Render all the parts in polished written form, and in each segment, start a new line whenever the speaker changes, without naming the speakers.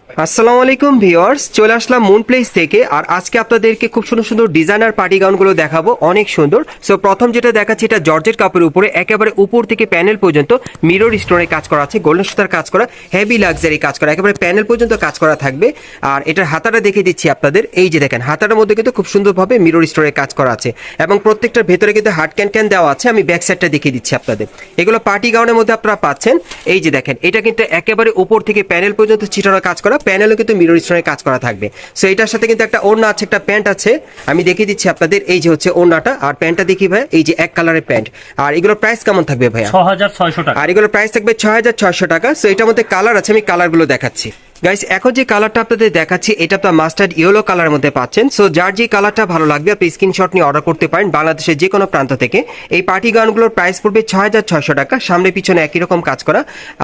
আসসালামু আলাইকুম ভিউয়ার্স, চলে আসলাম মুন প্লেস থেকে। আর আজকে আপনাদেরকে খুব সুন্দর সুন্দর ডিজাইনার পার্টি গাউনগুলো দেখাবো, অনেক সুন্দর। সো প্রথম যেটা দেখাচ্ছি, এটা জর্জেট কাপড়ের উপরে একেবারে উপর থেকে প্যানেল পর্যন্ত মিরর স্টোনের কাজ করা আছে, গোল্ডেন সুতার কাজ করা, হেভি লাক্সারি কাজ করা, একেবারে প্যানেল পর্যন্ত কাজ করা থাকবে। আর এটার হাতাটা দেখিয়ে দিচ্ছি আপনাদের। এই যে দেখেন, হাতাটার মধ্যে কিন্তু খুব সুন্দরভাবে মিরর স্টোনের কাজ করা আছে এবং প্রত্যেকটার ভেতরে কিন্তু হার্ড ক্যান দেওয়া আছে। আমি ব্যাক সাইডটা দেখিয়ে দিচ্ছি আপনাদের। এগুলো পার্টি গাউনের মধ্যে আপনারা পাচ্ছেন। এই যে দেখেন, এটা কিন্তু একেবারে উপর থেকে প্যানেল পর্যন্ত চিটানো কাজ করা, প্যানেলও কিন্তু মিরর স্টোনের কাজ করা থাকবে। সো এটার সাথে কিন্তু একটা ওড়না আছে, একটা প্যান্ট আছে। আমি দেখিয়ে দিচ্ছি আপনাদের। এই যে হচ্ছে ওড়নাটা, আর প্যান্টটা দেখি ভাই, এই যে এক কালারের প্যান্ট। আর এগুলোর প্রাইস কেমন থাকবে ভাইয়া?
৬৬০০ টাকা।
আর এগুলোর প্রাইস থাকবে ৬৬০০ টাকা। সো এটার মধ্যে কালার আছে, আমি কালারগুলো দেখাচ্ছি। গাইস, এখন যে কালারটা আপনাদের দেখাচ্ছি, এটা আপনার মাস্টার্ড ইয়েলো কালারের মধ্যে পাচ্ছেন। সো যার যে কালারটা ভালো লাগবে আপনি স্ক্রিনশট নিয়ে অর্ডার করতে পারেন বাংলাদেশের যে কোনো প্রান্ত থেকে। এই পার্টি গাউনগুলোর প্রাইস পড়বে ৬৬০০ টাকা। সামনে পিছনে একই রকম কাজ করা।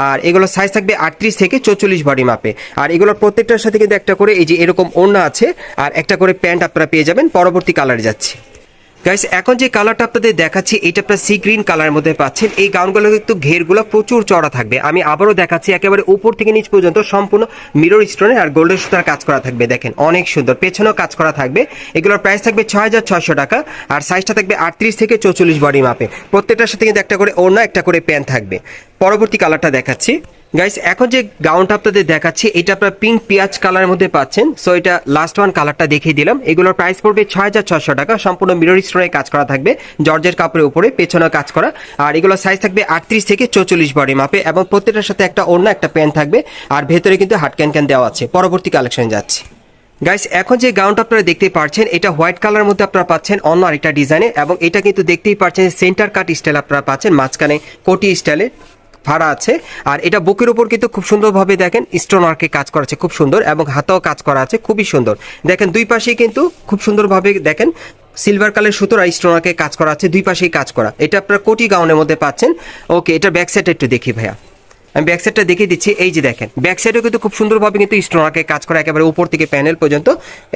আর এগুলো সাইজ থাকবে ৩৮ থেকে ৪৪ বডি মাপে। আর এগুলোর প্রত্যেকটার সাথে কিন্তু একটা করে এই যে এরকম ওড়না আছে, আর একটা করে প্যান্ট আপনারা পেয়ে যাবেন। পরবর্তী কালারে যাচ্ছি। গাইস, এখন যে কালারটা আপনাদের দেখাচ্ছি, এটা আপনার সি গ্রিন কালারের মধ্যে পাচ্ছেন। এই গাউনগুলো কিন্তু ঘেরগুলো প্রচুর চড়া থাকবে। আমি আবারও দেখাচ্ছি, একেবারে উপর থেকে নিচ পর্যন্ত সম্পূর্ণ মিরর স্টোনের আর গোল্ডেন সুতার কাজ করা থাকবে। দেখেন অনেক সুন্দর, পেছনেও কাজ করা থাকবে। এগুলোর প্রাইস থাকবে ৬৬০০ টাকা। আর সাইজটা থাকবে ৩৮ থেকে ৪৪ বডি মাপে। প্রত্যেকটার সাথে কিন্তু একটা করে ওড়না, একটা করে প্যান্ট থাকবে। পরবর্তী কালারটা দেখাচ্ছি। গাইস, এখন যে গাউনটা আপনাদের দেখাচ্ছি, এটা আপনার পিঙ্ক পিঁয়াজ কালারের মধ্যে পাচ্ছেন। সো এটা লাস্ট ওয়ান কালারটা দেখিয়ে দিলাম। এগুলোর প্রাইস পড়বে ৬৬০০ টাকা। সম্পূর্ণ মিরর স্টোনের কাজ করা থাকবে, জর্জের কাপড়ের উপরে, পেছনে কাজ করা। আর এগুলো সাইজ থাকবে ৩৮ থেকে ৪৪ বডি মাপে এবং প্রত্যেকটার সাথে একটা ওড়না, একটা প্যান্ট থাকবে। আর ভেতরে কিন্তু হাট ক্যান দেওয়া আছে। পরবর্তী কালেকশন যাচ্ছে। গাইস, এখন যে গাউনটা আপনারা দেখতে পাচ্ছেন, এটা হোয়াইট কালারের মধ্যে আপনারা পাচ্ছেন অন্য আরেকটা ডিজাইনে। এবং এটা কিন্তু দেখতেই পাচ্ছেন সেন্টার কাট স্টাইল আপনারা পাচ্ছেন, মাঝখানে কোটি স্টাইলে ফাড়া আছে। আর এটা বুকের উপর কিন্তু খুব সুন্দরভাবে দেখেন স্টোন ওয়ার্কে কাজ করা আছে, খুব সুন্দর। এবং হাতেও কাজ করা আছে, খুবই সুন্দর। দেখেন দুই পাশেই কিন্তু খুব সুন্দরভাবে দেখেন সিলভার কালার সুতোর আর স্টোন ওয়ার্কে কাজ করা আছে, দুই পাশেই কাজ করা। এটা আপনারা কোটি গাউনের মধ্যে পাচ্ছেন। ওকে, এটা ব্যাক সাইডটা একটু দেখি ভাইয়া। আমি ব্যাক সাইডটা দেখিয়ে দিচ্ছি। এই যে দেখেন, ব্যাক সাইডেও কিন্তু খুব সুন্দরভাবে কিন্তু স্টোনারকে কাজ করা, একেবারে উপর থেকে প্যানেল পর্যন্ত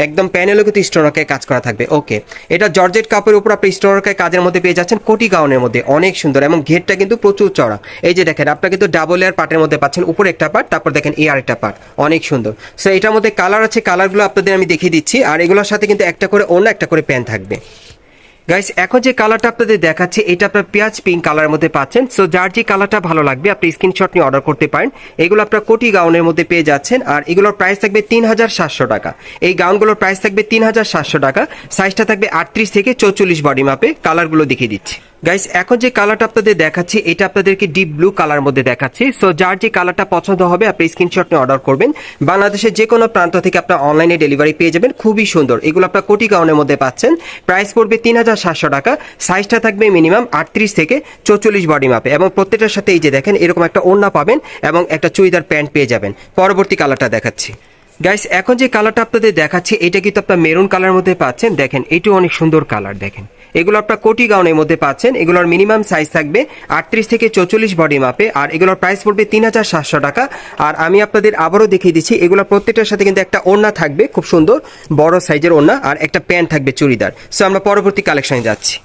একদম প্যানেলও কিন্তু স্টোনারকে কাজ করা থাকবে। ওকে, এটা জর্জেট কাপড়ের উপর আপনি স্টোনারকে কাজের মধ্যে পেয়ে যাচ্ছেন, কোটি গাউনের মধ্যে। অনেক সুন্দর এবং ঘেরটা কিন্তু প্রচুর চড়া। এই যে দেখেন, আপনারা কিন্তু ডাবল লেয়ার পার্টের মধ্যে পাচ্ছেন, উপরে একটা পার্ট, তারপর দেখেন এই আরেকটা পার্ট। অনেক সুন্দর। সো এটার মধ্যে কালার আছে, কালারগুলো আপনাদের আমি দেখিয়ে দিচ্ছি। আর এগুলোর সাথে কিন্তু একটা করে ওড়না, একটা করে প্যান্ট থাকবে। গাইস, এখন যে কালারটা আপনাদের দেখাচ্ছি, এটা আপনার পেঁয়াজ পিঙ্ক কালারের মধ্যে পাচ্ছেন। সো যার যে কালারটা ভালো লাগবে আপনি স্ক্রিনশট নিয়ে অর্ডার করতে পারেন। এগুলো আপনার কোটি গাউনের মধ্যে পেয়ে যাচ্ছেন। আর এগুলোর প্রাইস থাকবে ৩৭০০ টাকা। এই গাউনগুলোর প্রাইস থাকবে ৩৭০০ টাকা। সাইজটা থাকবে ৩৮ থেকে ৪৪ বডি মাপে। কালারগুলো দেখিয়ে দিচ্ছি। গাইস, এখন যে কালারটা আপনাদের দেখাচ্ছি, এটা আপনাদেরকে ডিপ ব্লু কালার মধ্যে দেখাচ্ছি। সো যার যে কালারটা পছন্দ হবে আপনি স্ক্রিনশট নিয়ে অর্ডার করবেন। বাংলাদেশের যে কোনো প্রান্ত থেকে আপনার অনলাইনে ডেলিভারি পেয়ে যাবেন। খুবই সুন্দর। এগুলো আপনার কোটি গাউনের মধ্যে পাচ্ছেন। প্রাইস পড়বে ৩৭০০ টাকা। সাইজটা থাকবে মিনিমাম ৩৮ থেকে ৪৪ বডি মাপে এবং প্রত্যেকটার সাথে এই যে দেখেন এরকম একটা ওড়না পাবেন এবং একটা চুড়িদার প্যান্ট পেয়ে যাবেন। পরবর্তী কালারটা দেখাচ্ছি। গাইস, এখন যে কালারটা আপনাদের দেখাচ্ছি, এটা কিন্তু আপনার মেরুন কালার মধ্যে পাচ্ছেন। দেখেন এটিও অনেক সুন্দর কালার। দেখেন এগুলো আপনার কোটি গাউনের মধ্যে পাচ্ছেন। এগুলোর মিনিমাম সাইজ থাকবে ৩৮ থেকে ৪৪ বডি মাপে। আর এগুলোর প্রাইস পড়বে ৩৭০০ টাকা। আর আমি আপনাদের আবারও দেখিয়ে দিচ্ছি, এগুলো প্রত্যেকটার সাথে কিন্তু একটা ওড়না থাকবে, খুব সুন্দর বড় সাইজের ওড়না, আর একটা প্যান্ট থাকবে চুড়িদার। সো আমরা পরবর্তী কালেকশনে যাচ্ছি।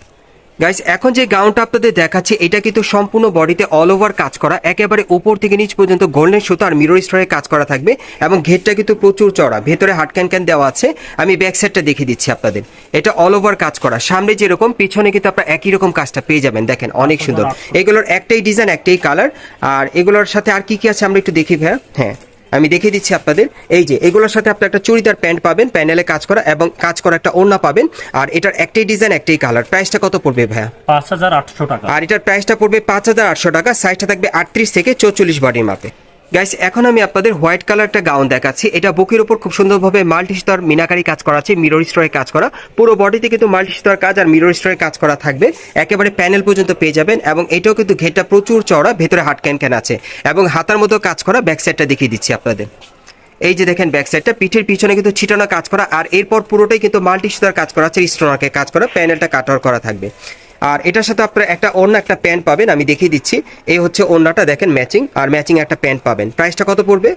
গাইস, এখন যে গাউনটা আপনাদের দেখাচ্ছি, এটা কিন্তু সম্পূর্ণ বডিতে অল ওভার কাজ করা, একেবারে উপর থেকে নিচ পর্যন্ত গোল্ডেন সুতো আর মিরর স্টোনের কাজ করা থাকবে এবং ঘেরটা কিন্তু প্রচুর চড়া, ভেতরে হাট ক্যান দেওয়া আছে। আমি ব্যাক সাইডটা দেখিয়ে দিচ্ছি আপনাদের। এটা অল ওভার কাজ করা, সামনে যেরকম পিছনে কিন্তু আপনারা একই রকম কাজটা পেয়ে যাবেন। দেখেন অনেক সুন্দর। এগুলোর একটাই ডিজাইন, একটাই কালার। আর এগুলোর সাথে আর কি কি আছে আমরা একটু দেখি ভাইয়া। হ্যাঁ, আমি দেখিয়ে দিচ্ছি আপনাদের। এই যে এগুলোর সাথে আপনি একটা চুড়িদার প্যান্ট পাবেন, প্যানেলে কাজ করা এবং কাজ করা একটা ওড়না পাবেন। আর এটার একটাই ডিজাইন, একটাই কালার। প্রাইসটা কত পড়বে ভাইয়া?
৫৮০০ টাকা।
আর এটার প্রাইসটা পড়বে ৫৮০০ টাকা। সাইজটা থাকবে ৩৮ থেকে ৪৪ বডি মাপে। গাইস, এখন আমি আপনাদের হোয়াইট কালার একটা গাউন দেখাচ্ছি। এটা বুকের উপর খুব সুন্দরভাবে মাল্টি স্তর মিনাকারি কাজ করা আছে, মিরর স্টোরে কাজ করা। পুরো বডিতে কিন্তু মাল্টি স্তর কাজ আর মিরর স্টোরে কাজ করা থাকবে, একেবারে প্যানেল পর্যন্ত পেয়ে যাবেন। এবং এটাও কিন্তু ঘেরটা প্রচুর চওড়া, ভেতরে হাট ক্যান আছে এবং হাতার মতো কাজ করা। ব্যাক সাইডটা দেখিয়ে দিচ্ছি আপনাদের। এই যে দেখেন ব্যাক সাইডটা, পিঠের পিছনে কিন্তু ছিটানো কাজ করা। আর এরপর পুরোটাই কিন্তু মাল্টি সুতার কাজ করা আছে, স্টোনারকে কাজ করা, প্যানেলটা কাটার করা থাকবে। আর এটার সাথে আপনারা একটা ওড়না, একটা প্যান্ট পাবেন। আমি দেখিয়ে দিচ্ছি। এই হচ্ছে ওড়নাটা, দেখেন ম্যাচিং, আর ম্যাচিং একটা প্যান্ট পাবেন। প্রাইসটা কত পড়বে?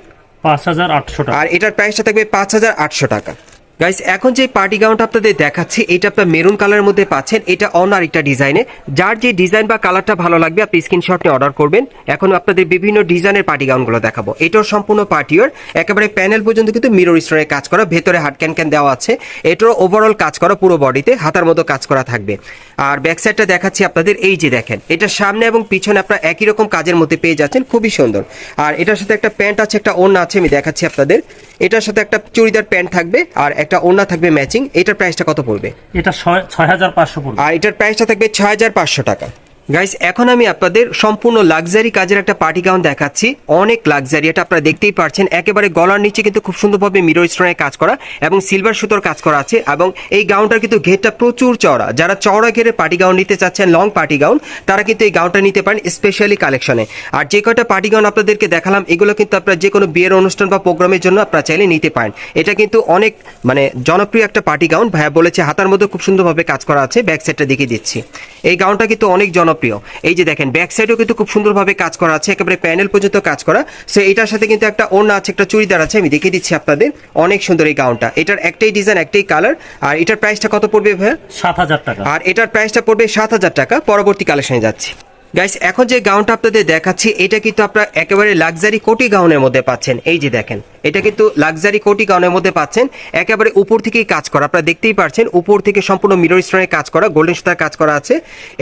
৫৮০০ টাকা।
আর এটার প্রাইসটা থাকবে ৫৮০০ টাকা। গাইস এখন যে পার্টি গাউনটা আপনাদের দেখাচ্ছি এটা আপনার মেরুন কালারের মধ্যে পাচ্ছেন। এটা অন্য আরেকটা ডিজাইনে, যার যে ডিজাইন বা কালারটা ভালো লাগবে আপনি স্ক্রিনশট নিয়ে অর্ডার করবেন। এখন আপনাদের বিভিন্ন ডিজাইনের পার্টি গাউনগুলো দেখাবো। এটাও সম্পূর্ণ পার্টিওয়ার, একেবারে প্যানেল পর্যন্ত কিন্তু মিরর স্টোনের কাজ করা, ভেতরে হাট ক্যান দেওয়া আছে। এটারও ওভারঅল কাজ করা, পুরো বডিতে হাতার মতো কাজ করা থাকবে। আর ব্যাক সাইডটা দেখাচ্ছি আপনাদের, এই যে দেখেন এটা সামনে এবং পিছনে আপনারা একই রকম কাজের মধ্যে পেয়ে যাচ্ছেন, খুবই সুন্দর। আর এটার সাথে একটা প্যান্ট আছে, একটা ওড়না আছে, আমি দেখাচ্ছি আপনাদের। এটার সাথে একটা চুড়িদার প্যান্ট থাকবে আর একটা ওড়না থাকবে ম্যাচিং। এটার প্রাইসটা কত পড়বে?
এটা 6500 পড়বে।
আর এটার প্রাইসটা থাকবে 6500 টাকা। গাইস এখন আমি আপনাদের সম্পূর্ণ লাক্সারি কাজের একটা পার্টি গাউন দেখাচ্ছি, অনেক লাক্সারি। এটা আপনারা দেখতেই পাচ্ছেন, একেবারে গলার নিচে কিন্তু খুব সুন্দরভাবে মিরর স্টোনের কাজ করা এবং সিলভার সুতোর কাজ করা আছে। এবং এই গাউনটার কিন্তু ঘেরটা প্রচুর চওড়া। যারা চওড়া ঘেরে পার্টি গাউন নিতে চাচ্ছেন, লং পার্টি গাউন, তারা কিন্তু এই গাউনটা নিতে পারেন স্পেশালি কালেকশনে। আর যে কয়টা পার্টি গাউন আপনাদেরকে দেখালাম এগুলো কিন্তু আপনারা যে কোনো বিয়ের অনুষ্ঠান বা প্রোগ্রামের জন্য আপনারা চাইলে নিতে পারেন। এটা কিন্তু অনেক জনপ্রিয় একটা পার্টি গাউন। ভাইয়া বলেছে হাতার মধ্যে খুব সুন্দরভাবে কাজ করা আছে। ব্যাক সাইডটা দেখিয়ে দিচ্ছি, এই গাউনটা কিন্তু অনেক জনপ্রিয়। এই যে দেখেন ব্যাক সাইডেও কিন্তু খুব সুন্দরভাবে কাজ করা আছে, একেবারে প্যানেল পর্যন্ত কাজ করা। সো এটার সাথে কিন্তু একটা ওড়না আছে, একটা চুড়িদার আছে, আমি দেখিয়ে দিচ্ছি আপনাদের। অনেক সুন্দর এই গাউনটা। এটার একটাই ডিজাইন, একটাই কালার। আর এটার প্রাইসটা কত পড়বে ভাইয়া?
7000 টাকা।
আর এটার প্রাইসটা পড়বে 7000 টাকা। পরবর্তী কালেকশনে যাচ্ছি। গাইস এখন যে গাউনটা আপনাদের দেখাচ্ছি এটা কিন্তু আপনারা একেবারে লাক্সারি কোটি গাউনের মধ্যে পাচ্ছেন। এই যে দেখেন এটা কিন্তু লাক্সারি কোটি গাউনের মধ্যে পাচ্ছেন, একেবারে উপর থেকেই কাজ করা। আপনারা দেখতেই পাচ্ছেন উপর থেকে সম্পূর্ণ মিরর স্টোনের কাজ করা, গোল্ডেন সুতার কাজ করা আছে।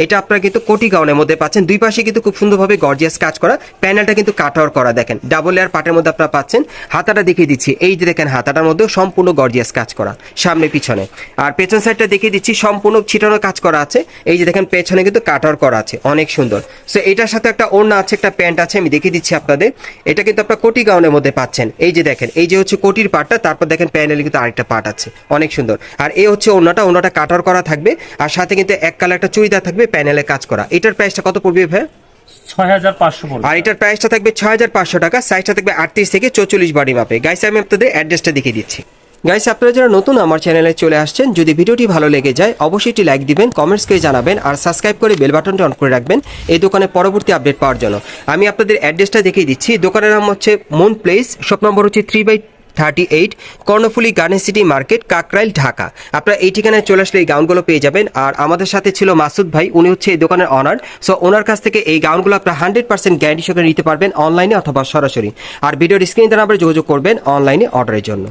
এটা আপনারা কিন্তু কোটি গাউনের মধ্যে পাচ্ছেন। দুই পাশে কিন্তু খুব সুন্দরভাবে গর্জিয়াস কাজ করা, প্যানেলটা কিন্তু কাট আউট করা। দেখেন ডাবল লেয়ার পাটের মধ্যে আপনারা পাচ্ছেন। হাতাটা দেখিয়ে দিচ্ছি, এই যে দেখেন হাতাটার মধ্যে সম্পূর্ণ গর্জিয়াস কাজ করা সামনে পিছনে। আর পেছন সাইডটা দেখিয়ে দিচ্ছি, সম্পূর্ণ ছিটানো কাজ করা আছে। এই যে দেখেন পেছনে কিন্তু কাট আউট করা আছে, অনেক সুন্দর। সো এটার সাথে একটা ওড়না আছে, একটা প্যান্ট আছে, আমি দেখিয়ে দিচ্ছি আপনাদের। এটা কিন্তু আপনারা কোটি গাউনের মধ্যে পাচ্ছেন। এই যে দেখেন এই যে হচ্ছে কোটির পার্টটা, তারপর দেখেন প্যানেলে কিন্তু আরেকটা পার্ট আছে, অনেক সুন্দর। আর এই হচ্ছে ওড়নাটা কাটার করা থাকবে। আর সাথে কিন্তু এক কালার একটা চুড়িদার থাকবে, প্যানেলে কাজ করা। এটার প্রাইসটা কত পড়বে ভাই?
6500 পড়বে।
আর এটার প্রাইসটা থাকবে 6500 টাকা। সাইজটা থাকবে 38 থেকে 44 বডি মাপে। গাইস আমি আপনাদের অ্যাড্রেসটা দেখিয়ে দিচ্ছি। গাইস আপনারা যারা নতুন আমার চ্যানেলে চলে আসছেন, যদি ভিডিওটি ভালো লেগে যায় অবশ্যই একটি লাইক দিবেন, কমেন্টস করে জানাবেন আর সাবস্ক্রাইব করে বেল বাটনটা অন করে রাখবেন এই দোকানে পরবর্তী আপডেট পাওয়ার জন্য। আমি আপনাদের অ্যাড্রেসটা দেখিয়ে দিচ্ছি। দোকানের নাম হচ্ছে মুন প্লেস, শপ নম্বর হচ্ছে 3/38, Karnaphuli garden city market, Kakrail, Dhaka. আপনারা এই ঠিকানায় চলে আসলে এই গাউনগুলো পেয়ে যাবেন। আর আমাদের সাথে ছিল মাসুদ ভাই, উনি হচ্ছে এই দোকানের অনার। সো ওনার কাছ থেকে এই গাউনগুলো আপনারা 100% গ্যারান্টি সহকারে নিতে পারবেন অনলাইনে অথবা সরাসরি। আর ভিডিওর স্ক্রিনে নাম্বারে যোগাযোগ করবেন অনলাইনে অর্ডারের জন্য।